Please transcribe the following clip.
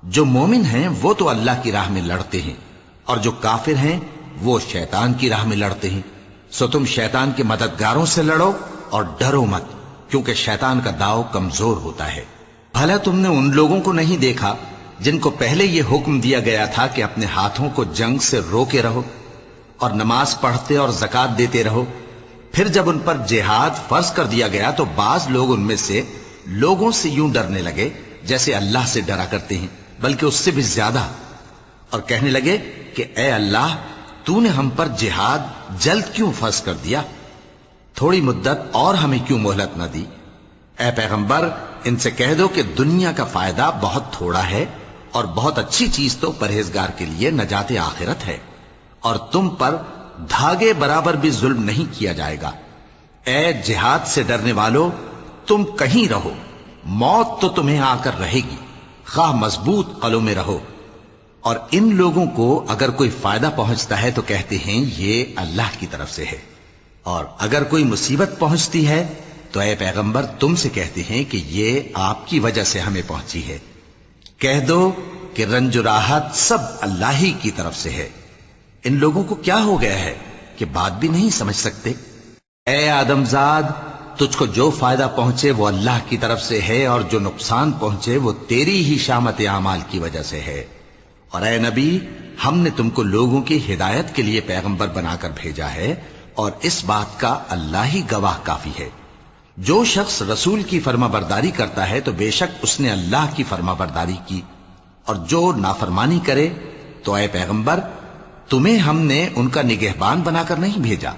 جو مومن ہیں وہ تو اللہ کی راہ میں لڑتے ہیں، اور جو کافر ہیں وہ شیطان کی راہ میں لڑتے ہیں۔ سو تم شیطان کے مددگاروں سے لڑو اور ڈرو مت، کیونکہ شیطان کا داؤ کمزور ہوتا ہے۔ بھلا تم نے ان لوگوں کو نہیں دیکھا جن کو پہلے یہ حکم دیا گیا تھا کہ اپنے ہاتھوں کو جنگ سے روکے رہو اور نماز پڑھتے اور زکات دیتے رہو؟ پھر جب ان پر جہاد فرض کر دیا گیا تو بعض لوگ ان میں سے لوگوں سے یوں ڈرنے لگے جیسے اللہ سے ڈرا کرتے ہیں، بلکہ اس سے بھی زیادہ، اور کہنے لگے کہ اے اللہ، تو نے ہم پر جہاد جلد کیوں فرض کر دیا؟ تھوڑی مدت اور ہمیں کیوں مہلت نہ دی؟ اے پیغمبر، ان سے کہہ دو کہ دنیا کا فائدہ بہت تھوڑا ہے، اور بہت اچھی چیز تو پرہیزگار کے لیے نجات آخرت ہے، اور تم پر دھاگے برابر بھی ظلم نہیں کیا جائے گا۔ اے جہاد سے ڈرنے والو، تم کہیں رہو، موت تو تمہیں آ کر رہے گی، خواہ مضبوط قلعوں میں رہو۔ اور ان لوگوں کو اگر کوئی فائدہ پہنچتا ہے تو کہتے ہیں یہ اللہ کی طرف سے ہے، اور اگر کوئی مصیبت پہنچتی ہے تو اے پیغمبر تم سے کہتے ہیں کہ یہ آپ کی وجہ سے ہمیں پہنچی ہے۔ کہہ دو کہ رنج و راحت سب اللہ ہی کی طرف سے ہے۔ ان لوگوں کو کیا ہو گیا ہے کہ بات بھی نہیں سمجھ سکتے؟ اے آدم زاد، تجھ کو جو فائدہ پہنچے وہ اللہ کی طرف سے ہے، اور جو نقصان پہنچے وہ تیری ہی شامت اعمال کی وجہ سے ہے۔ اور اے نبی، ہم نے تم کو لوگوں کی ہدایت کے لیے پیغمبر بنا کر بھیجا ہے، اور اس بات کا اللہ ہی گواہ کافی ہے۔ جو شخص رسول کی فرما برداری کرتا ہے تو بے شک اس نے اللہ کی فرما برداری کی، اور جو نافرمانی کرے تو اے پیغمبر، تمہیں ہم نے ان کا نگہبان بنا کر نہیں بھیجا،